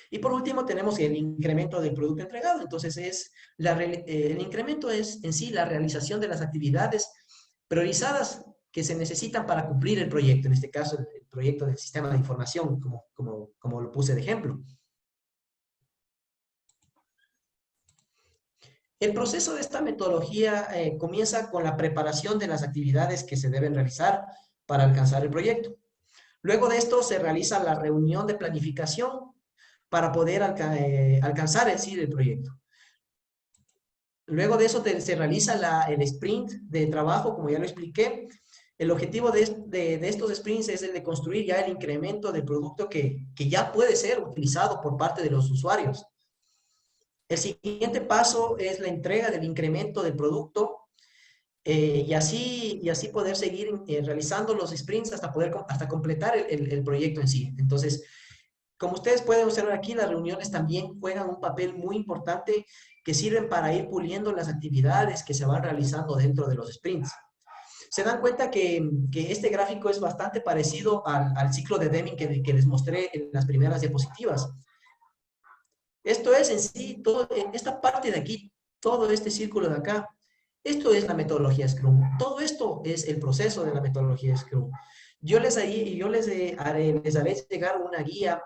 Y por último tenemos el incremento del producto entregado. Entonces, el incremento es en sí la realización de las actividades priorizadas que se necesitan para cumplir el proyecto. En este caso, el proyecto del sistema de información, como lo puse de ejemplo. El proceso de esta metodología comienza con la preparación de las actividades que se deben realizar para alcanzar el proyecto. Luego de esto se realiza la reunión de planificación para poder alcanzar el proyecto. Luego de eso se realiza el sprint de trabajo, como ya lo expliqué, El objetivo de estos sprints es el de construir ya el incremento del producto que ya puede ser utilizado por parte de los usuarios. El siguiente paso es la entrega del incremento del producto y así poder seguir realizando los sprints hasta completar el proyecto en sí. Entonces, como ustedes pueden observar aquí, las reuniones también juegan un papel muy importante que sirven para ir puliendo las actividades que se van realizando dentro de los sprints. Se dan cuenta que este gráfico es bastante parecido al ciclo de Deming que les mostré en las primeras diapositivas. Esto es en sí, esta parte de aquí, todo este círculo de acá, esto es la metodología Scrum. Todo esto es el proceso de la metodología Scrum. Yo les haré llegar una guía,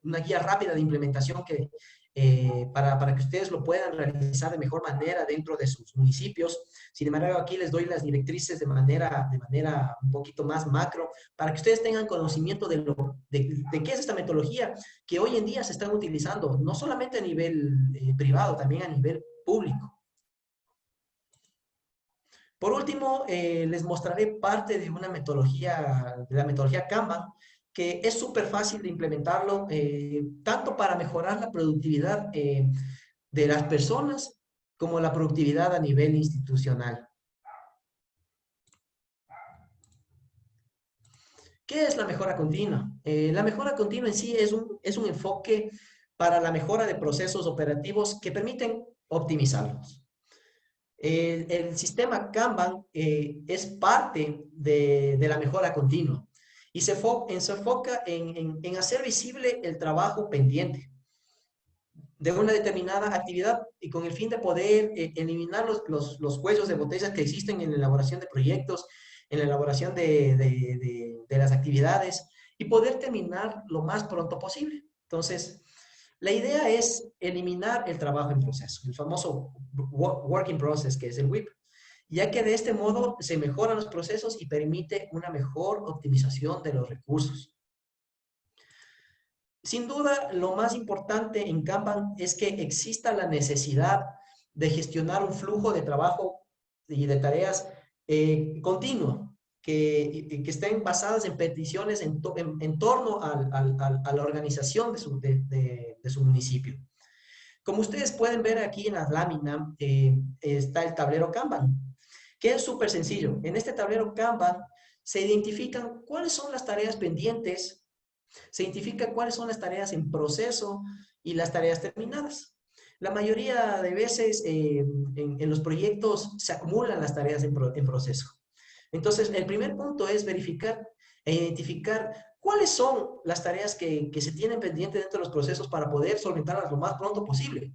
una guía rápida de implementación para que ustedes lo puedan realizar de mejor manera dentro de sus municipios. Sin embargo, aquí les doy las directrices de manera un poquito más macro para que ustedes tengan conocimiento de qué es esta metodología que hoy en día se están utilizando, no solamente a nivel privado, también a nivel público. Por último, les mostraré parte de la metodología Kanban, que es súper fácil de implementarlo, tanto para mejorar la productividad de las personas como la productividad a nivel institucional. ¿Qué es la mejora continua? La mejora continua en sí es un enfoque para la mejora de procesos operativos que permiten optimizarlos. El sistema Kanban es parte de la mejora continua y se enfoca en hacer visible el trabajo pendiente de una determinada actividad y con el fin de poder eliminar los cuellos de botella que existen en la elaboración de proyectos, en la elaboración de las actividades y poder terminar lo más pronto posible. Entonces, la idea es eliminar el trabajo en proceso, el famoso work in process, que es el WIP, ya que de este modo se mejoran los procesos y permite una mejor optimización de los recursos. Sin duda, lo más importante en Kanban es que exista la necesidad de gestionar un flujo de trabajo y de tareas continuo, que estén basadas en peticiones en torno a la organización de su municipio. Como ustedes pueden ver aquí en la lámina, está el tablero Kanban, que es súper sencillo. En este tablero Kanban se identifican cuáles son las tareas pendientes, se identifica cuáles son las tareas en proceso y las tareas terminadas. La mayoría de veces en los proyectos se acumulan las tareas en proceso. Entonces, el primer punto es verificar e identificar cuáles son las tareas que se tienen pendientes dentro de los procesos para poder solventarlas lo más pronto posible.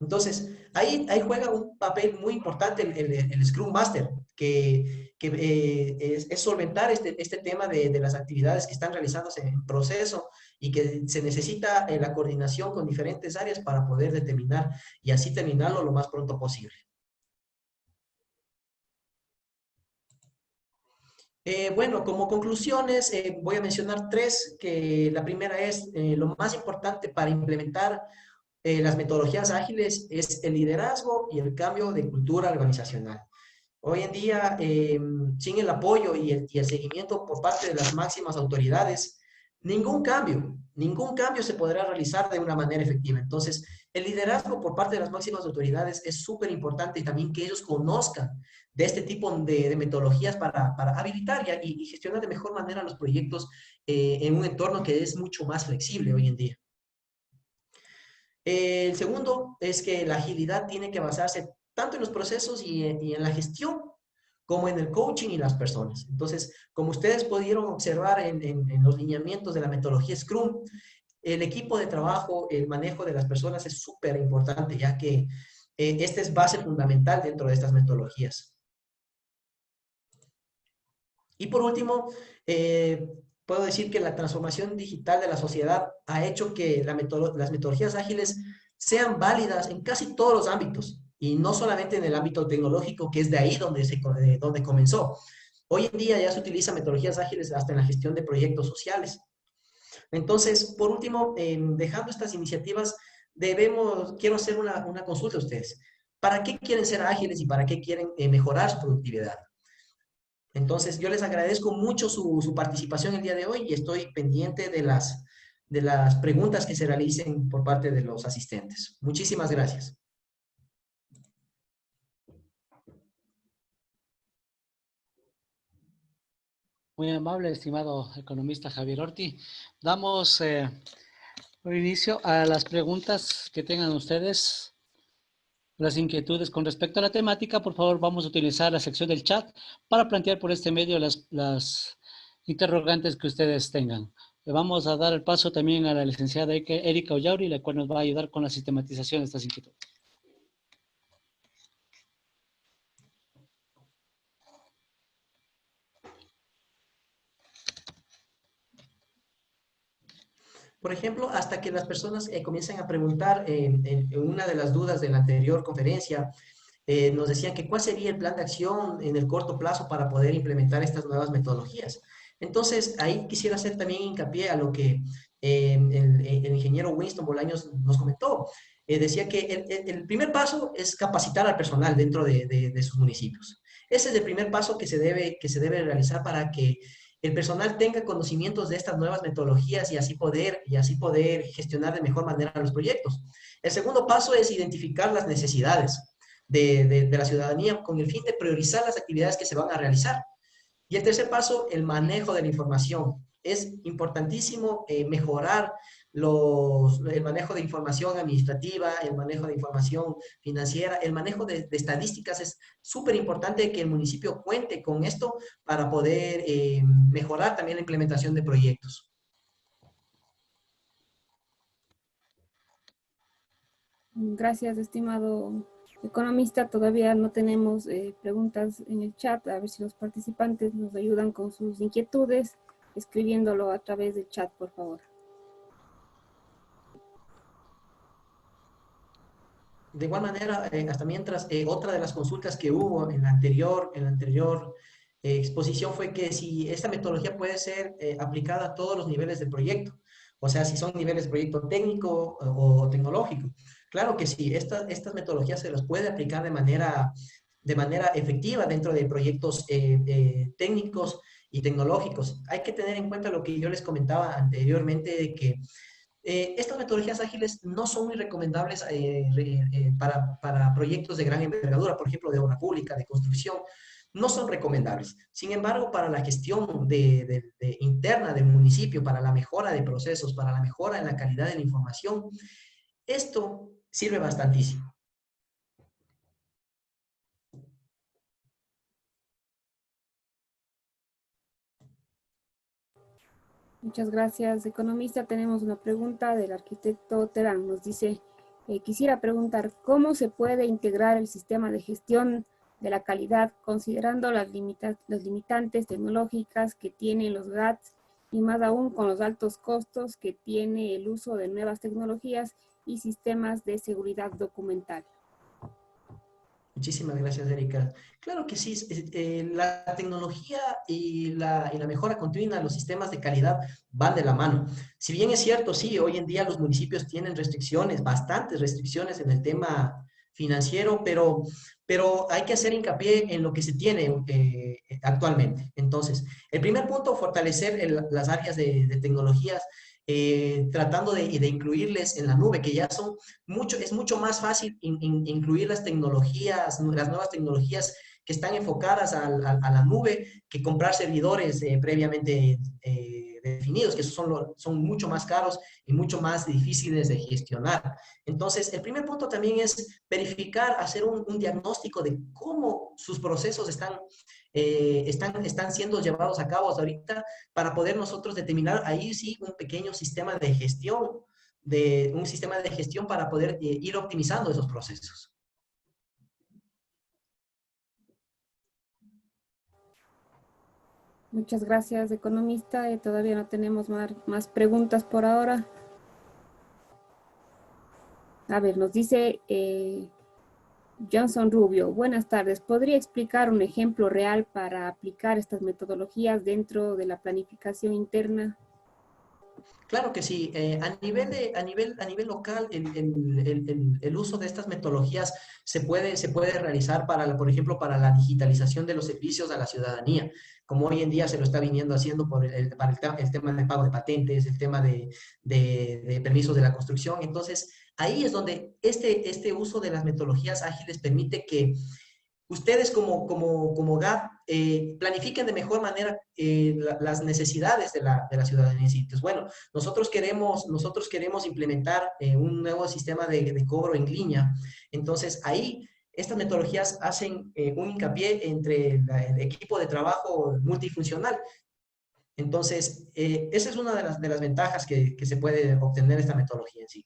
Entonces, ahí juega un papel muy importante el Scrum Master, que es solventar este tema de las actividades que están realizándose en proceso y que se necesita la coordinación con diferentes áreas para poder determinar y así terminarlo lo más pronto posible. Bueno, como conclusiones, voy a mencionar tres, que la primera es lo más importante para implementar las metodologías ágiles es el liderazgo y el cambio de cultura organizacional. Hoy en día, sin el apoyo y el seguimiento por parte de las máximas autoridades, ningún cambio se podrá realizar de una manera efectiva. Entonces, el liderazgo por parte de las máximas autoridades es súper importante y también que ellos conozcan de este tipo de metodologías para habilitar y gestionar de mejor manera los proyectos en un entorno que es mucho más flexible hoy en día. El segundo es que la agilidad tiene que basarse tanto en los procesos y en la gestión como en el coaching y las personas. Entonces, como ustedes pudieron observar en los lineamientos de la metodología Scrum, el equipo de trabajo, el manejo de las personas es súper importante, ya que esta es base fundamental dentro de estas metodologías. Y por último, puedo decir que la transformación digital de la sociedad ha hecho que las metodologías ágiles sean válidas en casi todos los ámbitos y no solamente en el ámbito tecnológico, que es de ahí donde comenzó. Hoy en día ya se utilizan metodologías ágiles hasta en la gestión de proyectos sociales. Entonces, por último, dejando estas iniciativas, quiero hacer una consulta a ustedes. ¿Para qué quieren ser ágiles y para qué quieren mejorar su productividad? Entonces, yo les agradezco mucho su participación el día de hoy y estoy pendiente de las preguntas que se realicen por parte de los asistentes. Muchísimas gracias. Muy amable, estimado economista Javier Orti. Damos inicio a las preguntas que tengan ustedes, las inquietudes con respecto a la temática. Por favor, vamos a utilizar la sección del chat para plantear por este medio las interrogantes que ustedes tengan. Le vamos a dar el paso también a la licenciada Erika Ollauri, la cual nos va a ayudar con la sistematización de estas inquietudes. Por ejemplo, hasta que las personas comiencen a preguntar en una de las dudas de la anterior conferencia, nos decían que cuál sería el plan de acción en el corto plazo para poder implementar estas nuevas metodologías. Entonces, ahí quisiera hacer también hincapié a lo que el ingeniero Winston Bolaños nos comentó. Decía que el primer paso es capacitar al personal dentro de sus municipios. Ese es el primer paso que se debe realizar para que el personal tenga conocimientos de estas nuevas metodologías y así poder gestionar de mejor manera los proyectos. El segundo paso es identificar las necesidades de la ciudadanía con el fin de priorizar las actividades que se van a realizar. Y el tercer paso, el manejo de la información. Es importantísimo mejorar el manejo de información administrativa, el manejo de información financiera, el manejo de estadísticas. Es súper importante que el municipio cuente con esto para poder mejorar también la implementación de proyectos. Gracias, estimado economista. Todavía no tenemos preguntas en el chat. A ver si los participantes nos ayudan con sus inquietudes, escribiéndolo a través del chat, por favor. De igual manera, hasta mientras, otra de las consultas que hubo en la anterior exposición fue que si esta metodología puede ser aplicada a todos los niveles del proyecto, o sea, si son niveles de proyecto técnico o tecnológico. Claro que sí, estas metodologías se las puede aplicar de manera efectiva dentro de proyectos técnicos y tecnológicos. Hay que tener en cuenta lo que yo les comentaba anteriormente, de que estas metodologías ágiles no son muy recomendables para proyectos de gran envergadura, por ejemplo, de obra pública, de construcción, no son recomendables. Sin embargo, para la gestión interna del municipio, para la mejora de procesos, para la mejora en la calidad de la información, esto sirve bastantísimo. Muchas gracias, economista. Tenemos una pregunta del arquitecto Terán. Nos dice, quisiera preguntar, ¿cómo se puede integrar el sistema de gestión de la calidad considerando las limitantes tecnológicas que tienen los GATS y más aún con los altos costos que tiene el uso de nuevas tecnologías y sistemas de seguridad documental? Muchísimas gracias, Erika. Claro que sí, la tecnología y la mejora continua de los sistemas de calidad van de la mano. Si bien es cierto, sí, hoy en día los municipios tienen restricciones, bastantes restricciones en el tema financiero, pero hay que hacer hincapié en lo que se tiene actualmente. Entonces, el primer punto, fortalecer las áreas de tecnologías, tratando de incluirles en la nube, que ya es mucho más fácil incluir las nuevas tecnologías que están enfocadas a la nube que comprar servidores previamente definidos, que son mucho más caros y mucho más difíciles de gestionar. Entonces, el primer punto también es verificar, hacer un diagnóstico de cómo sus procesos están siendo llevados a cabo hasta ahorita, para poder nosotros determinar ahí sí un pequeño sistema de gestión, para poder ir optimizando esos procesos. Muchas gracias, economista. Todavía no tenemos más preguntas por ahora. A ver, nos dice Johnson Rubio. Buenas tardes. ¿Podría explicar un ejemplo real para aplicar estas metodologías dentro de la planificación interna? Claro que sí. A nivel local, el uso de estas metodologías se puede realizar por ejemplo, para la digitalización de los servicios a la ciudadanía, como hoy en día se lo está viniendo haciendo para el tema de pago de patentes, el tema de permisos de la construcción. Entonces, ahí es donde este uso de las metodologías ágiles permite que ustedes como GAP planifiquen de mejor manera las necesidades de la ciudadanía. Entonces, bueno, nosotros queremos implementar un nuevo sistema de cobro en línea. Entonces, ahí estas metodologías hacen un hincapié entre el equipo de trabajo multifuncional. Entonces, esa es una de las ventajas que se puede obtener esta metodología en sí.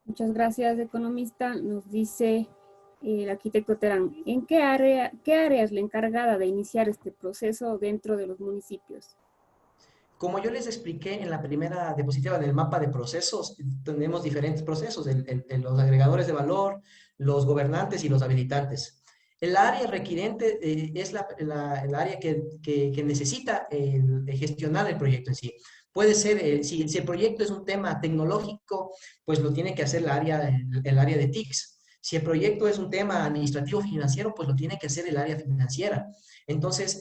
Muchas gracias, economista. Nos dice el arquitecto Terán, ¿en qué área es la encargada de iniciar este proceso dentro de los municipios? Como yo les expliqué en la primera diapositiva del mapa de procesos, tenemos diferentes procesos, los agregadores de valor, los gobernantes y los habilitantes. El área requiriente es el área que necesita gestionar el proyecto en sí. Puede ser, si el proyecto es un tema tecnológico, pues lo tiene que hacer el área de TICS. Si el proyecto es un tema administrativo financiero, pues lo tiene que hacer el área financiera. Entonces,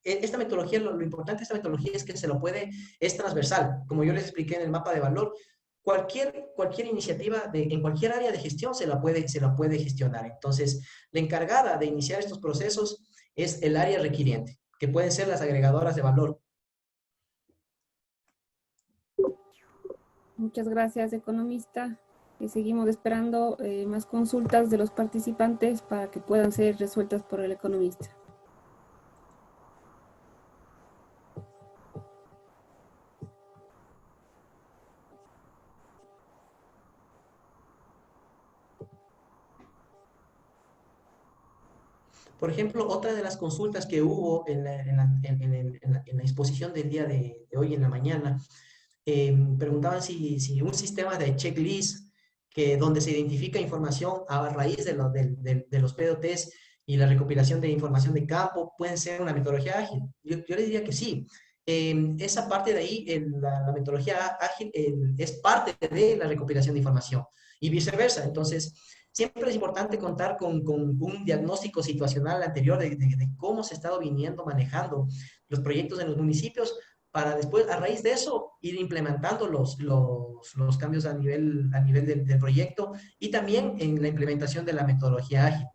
esta metodología, lo importante de esta metodología es que es transversal. Como yo les expliqué en el mapa de valor, cualquier iniciativa en cualquier área de gestión se la puede gestionar. Entonces, la encargada de iniciar estos procesos es el área requiriente, que pueden ser las agregadoras de valor. Muchas gracias, economista. Seguimos esperando más consultas de los participantes para que puedan ser resueltas por el economista. Por ejemplo, otra de las consultas que hubo en la exposición del día de hoy en la mañana, preguntaban si un sistema de checklist donde se identifica información a raíz de los POTs y la recopilación de información de campo pueden ser una metodología ágil. Yo le diría que sí. Esa parte de ahí, la metodología ágil es parte de la recopilación de información y viceversa. Entonces, siempre es importante contar con un diagnóstico situacional anterior de cómo se ha estado viniendo manejando los proyectos en los municipios para después, a raíz de eso, ir implementando los cambios a nivel del proyecto y también en la implementación de la metodología ágil.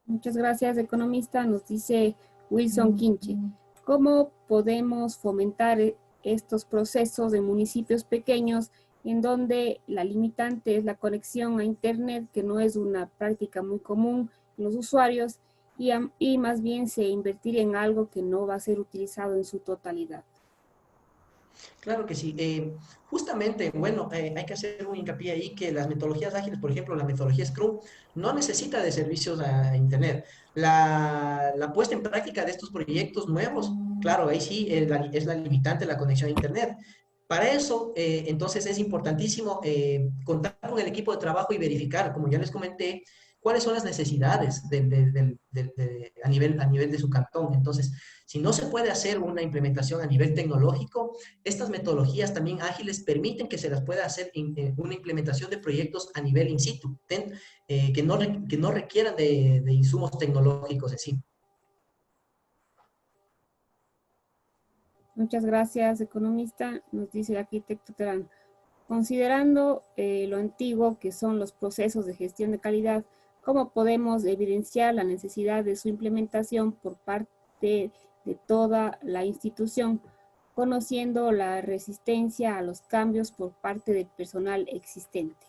Muchas gracias, economista. Nos dice Wilson Quinche, ¿cómo podemos fomentar estos procesos en municipios pequeños en donde la limitante es la conexión a Internet, que no es una práctica muy común en los usuarios, y más bien se invertiría en algo que no va a ser utilizado en su totalidad? Claro que sí. Justamente, bueno, hay que hacer un hincapié ahí que las metodologías ágiles, por ejemplo, la metodología Scrum, no necesita de servicios a Internet. La puesta en práctica de estos proyectos nuevos, claro, ahí sí es la limitante la conexión a Internet. Para eso, entonces, es importantísimo contar con el equipo de trabajo y verificar, como ya les comenté, cuáles son las necesidades a nivel de su cantón. Entonces, si no se puede hacer una implementación a nivel tecnológico, estas metodologías también ágiles permiten que se las pueda hacer una implementación de proyectos a nivel in situ, que no requieran de insumos tecnológicos en sí. Muchas gracias, economista. Nos dice el arquitecto Terán, considerando lo antiguo que son los procesos de gestión de calidad, ¿cómo podemos evidenciar la necesidad de su implementación por parte de toda la institución, conociendo la resistencia a los cambios por parte del personal existente?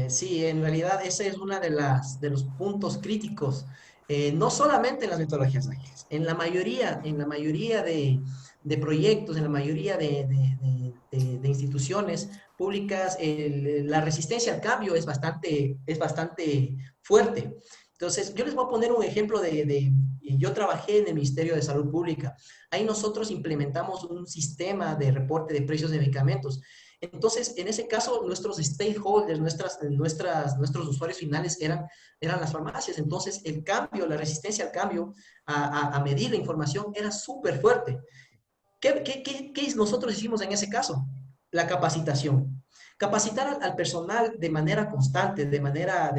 Sí, en realidad ese es uno de los puntos críticos, no solamente en las metodologías ágiles, en la mayoría de proyectos, en la mayoría de instituciones públicas, la resistencia al cambio es bastante fuerte. Entonces, yo les voy a poner un ejemplo yo trabajé en el Ministerio de Salud Pública. Ahí nosotros implementamos un sistema de reporte de precios de medicamentos. Entonces, en ese caso, nuestros stakeholders, nuestros usuarios finales eran las farmacias. Entonces, el cambio, la resistencia al cambio, a medir la información era súper fuerte. ¿Qué nosotros hicimos en ese caso? La capacitación. Capacitar al personal de manera constante, de manera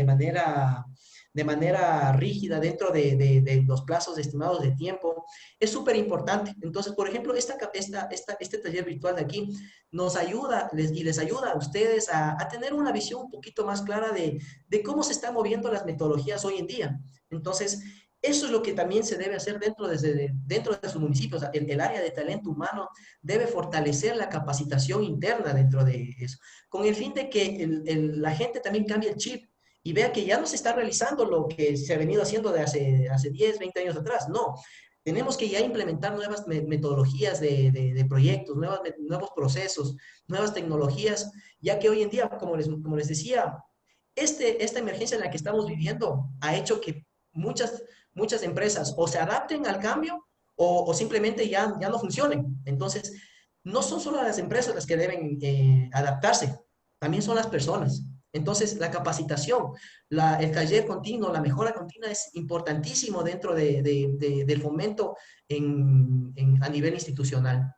rígida dentro de los plazos estimados de tiempo, es súper importante. Entonces, por ejemplo, este taller virtual de aquí nos ayuda y les ayuda a ustedes a tener una visión un poquito más clara de cómo se están moviendo las metodologías hoy en día. Entonces, eso es lo que también se debe hacer dentro de su municipio. O sea, el área de talento humano debe fortalecer la capacitación interna dentro de eso, con el fin de que la gente también cambie el chip y vea que ya no se está realizando lo que se ha venido haciendo de hace 10, 20 años atrás. No, tenemos que ya implementar nuevas metodologías de proyectos, nuevos procesos, nuevas tecnologías, ya que hoy en día, como les decía, esta emergencia en la que estamos viviendo ha hecho que muchas empresas o se adapten al cambio o simplemente ya no funcionen. Entonces, no son solo las empresas las que deben adaptarse, también son las personas. Entonces, la capacitación, el taller continuo, la mejora continua es importantísimo dentro del fomento a nivel institucional.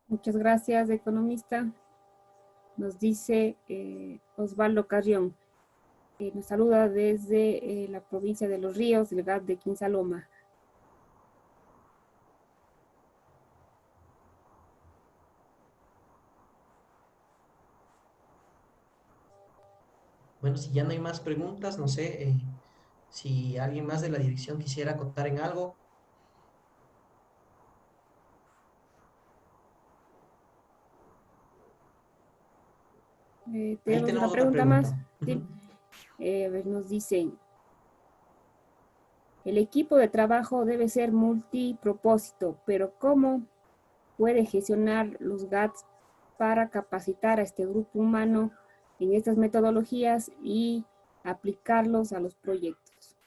Muchas gracias, economista. Nos dice Osvaldo Carrión. Nos saluda desde la provincia de Los Ríos, del GAT de Quinsaloma. Bueno, si ya no hay más preguntas, no sé si alguien más de la dirección quisiera contar en algo. Tenemos una pregunta más. Sí. Nos dicen, el equipo de trabajo debe ser multipropósito, pero ¿cómo puede gestionar los GATs para capacitar a este grupo humano en estas metodologías y aplicarlos a los proyectos?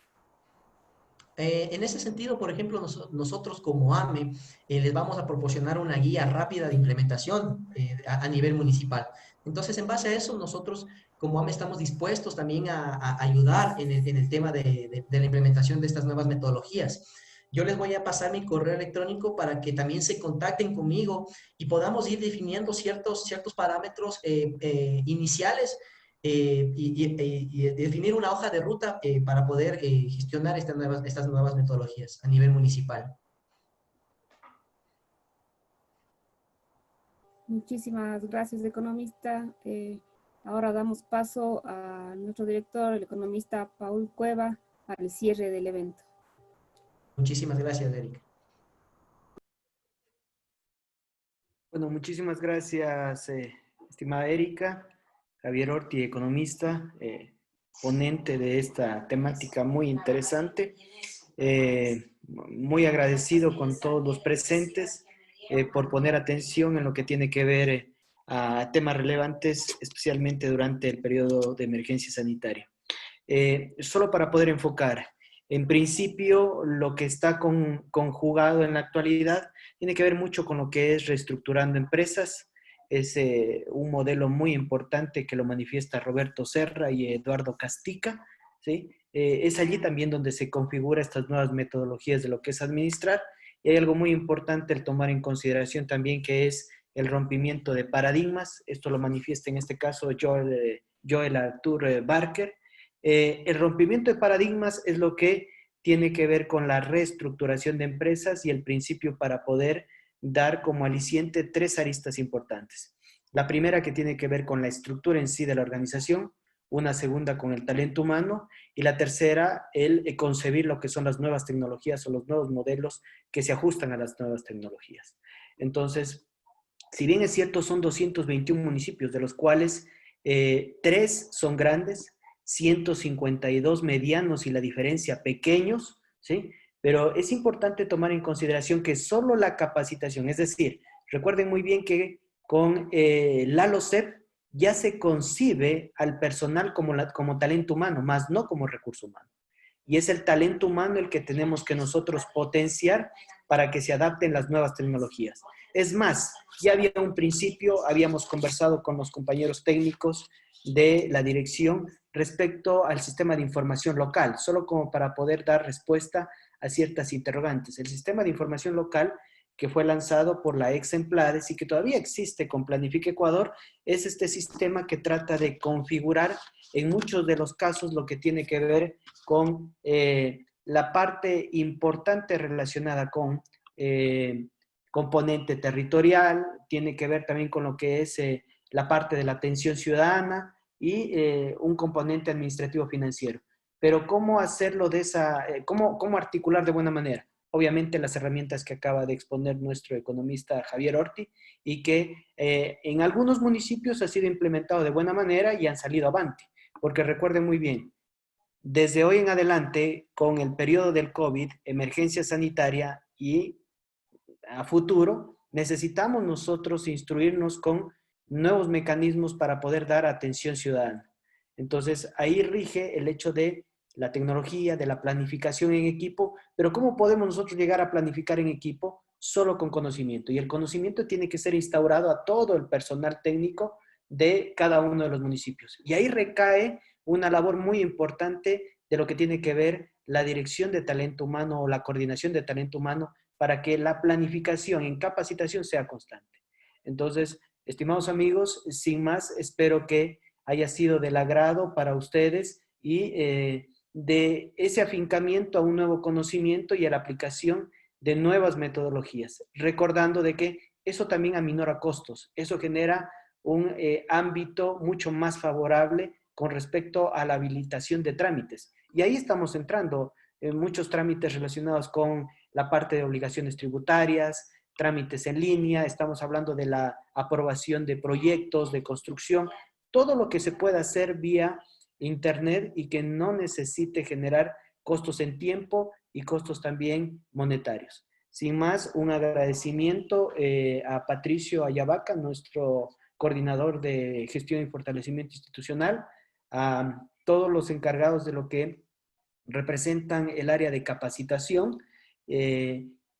En ese sentido, por ejemplo, nosotros como AME les vamos a proporcionar una guía rápida de implementación a nivel municipal. Entonces, en base a eso, nosotros como AME estamos dispuestos también a ayudar en el tema de la implementación de estas nuevas metodologías. Yo les voy a pasar mi correo electrónico para que también se contacten conmigo y podamos ir definiendo ciertos parámetros iniciales y definir una hoja de ruta para poder gestionar estas nuevas metodologías a nivel municipal. Muchísimas gracias, economista. Ahora damos paso a nuestro director, el economista Paul Cueva, para el cierre del evento. Muchísimas gracias, Erika. Bueno, muchísimas gracias, estimada Erika. Javier Orti, economista, ponente de esta temática muy interesante. Muy agradecido con todos los presentes por poner atención en lo que tiene que ver a temas relevantes, especialmente durante el periodo de emergencia sanitaria. Solo para poder enfocar, en principio, lo que está conjugado en la actualidad tiene que ver mucho con lo que es reestructurando empresas. Es un modelo muy importante que lo manifiesta Roberto Serra y Eduardo Castica, ¿sí? Es allí también donde se configura estas nuevas metodologías de lo que es administrar. Y hay algo muy importante el tomar en consideración también, que es el rompimiento de paradigmas. Esto lo manifiesta en este caso Joel Arthur Barker. El rompimiento de paradigmas es lo que tiene que ver con la reestructuración de empresas y el principio para poder dar como aliciente 3 aristas importantes. La primera, que tiene que ver con la estructura en sí de la organización, una segunda con el talento humano y la tercera, el concebir lo que son las nuevas tecnologías o los nuevos modelos que se ajustan a las nuevas tecnologías. Entonces, si bien es cierto, son 221 municipios, de los cuales 3 son grandes, 152 medianos y la diferencia pequeños, ¿sí? Pero es importante tomar en consideración que solo la capacitación, es decir, recuerden muy bien que con la LOCEP ya se concibe al personal como talento humano, más no como recurso humano. Y es el talento humano el que tenemos que nosotros potenciar para que se adapten las nuevas tecnologías. Es más, ya había un principio, habíamos conversado con los compañeros técnicos de la dirección respecto al sistema de información local, solo como para poder dar respuesta a ciertas interrogantes. El sistema de información local que fue lanzado por la Exemplares y que todavía existe con Planifica Ecuador, es este sistema que trata de configurar en muchos de los casos lo que tiene que ver con la parte importante relacionada con componente territorial, tiene que ver también con lo que es la parte de la atención ciudadana y un componente administrativo financiero. Pero ¿cómo hacerlo de cómo articular de buena manera? Obviamente las herramientas que acaba de exponer nuestro economista Javier Orti y que en algunos municipios ha sido implementado de buena manera y han salido avante. Porque recuerden muy bien, desde hoy en adelante, con el periodo del COVID, emergencia sanitaria y a futuro, necesitamos nosotros instruirnos con nuevos mecanismos para poder dar atención ciudadana. Entonces, ahí rige el hecho de la tecnología, de la planificación en equipo, pero ¿cómo podemos nosotros llegar a planificar en equipo? Solo con conocimiento. Y el conocimiento tiene que ser instaurado a todo el personal técnico de cada uno de los municipios. Y ahí recae una labor muy importante de lo que tiene que ver la dirección de talento humano o la coordinación de talento humano para que la planificación en capacitación sea constante. Entonces, estimados amigos, sin más, espero que haya sido del agrado para ustedes y de ese afincamiento a un nuevo conocimiento y a la aplicación de nuevas metodologías, recordando de que eso también aminora costos, eso genera un ámbito mucho más favorable con respecto a la habilitación de trámites. Y ahí estamos entrando en muchos trámites relacionados con la parte de obligaciones tributarias, trámites en línea, estamos hablando de la aprobación de proyectos, de construcción, todo lo que se pueda hacer vía Internet y que no necesite generar costos en tiempo y costos también monetarios. Sin más, un agradecimiento a Patricio Ayavaca, nuestro coordinador de gestión y fortalecimiento institucional, a todos los encargados de lo que representan el área de capacitación,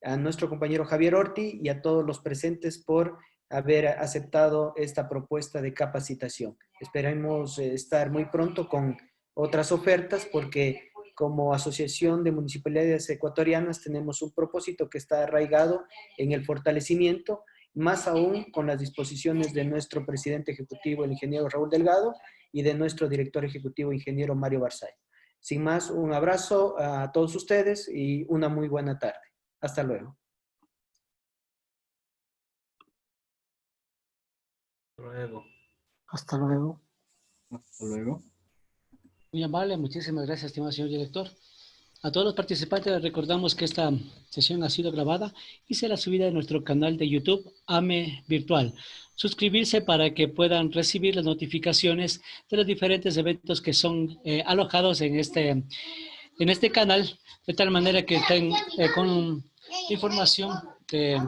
a nuestro compañero Javier Orti y a todos los presentes por haber aceptado esta propuesta de capacitación. Esperemos estar muy pronto con otras ofertas porque como Asociación de Municipalidades Ecuatorianas tenemos un propósito que está arraigado en el fortalecimiento, más aún con las disposiciones de nuestro presidente ejecutivo, el ingeniero Raúl Delgado, y de nuestro director ejecutivo, ingeniero Mario Barzay. Sin más, un abrazo a todos ustedes y una muy buena tarde. Hasta luego. Luego. Hasta luego. Hasta luego. Muy amable, muchísimas gracias, estimado señor director. A todos los participantes les recordamos que esta sesión ha sido grabada y será subida en nuestro canal de YouTube AME Virtual. Suscribirse para que puedan recibir las notificaciones de los diferentes eventos que son alojados en este canal, de tal manera que estén con información de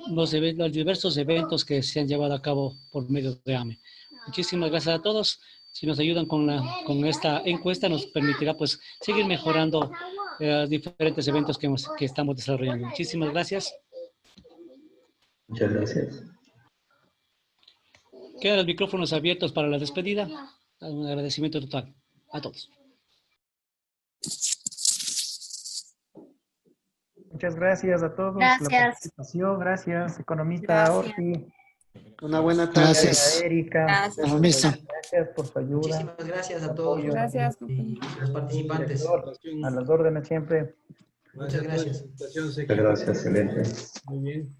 los diversos eventos que se han llevado a cabo por medio de AME. Muchísimas gracias a todos. Si nos ayudan con esta encuesta, nos permitirá pues seguir mejorando diferentes eventos que estamos desarrollando. Muchísimas gracias. Muchas gracias. Quedan los micrófonos abiertos para la despedida. Un agradecimiento total a todos. Muchas gracias a todos Gracias. por la participación. Gracias, economista Orti. Una buena tarde. Gracias, Erika. Gracias. Gracias por su ayuda. Muchísimas gracias a todos Gracias, y los participantes. A las órdenes siempre. Muchas gracias. Muchas gracias, excelente. Muy bien.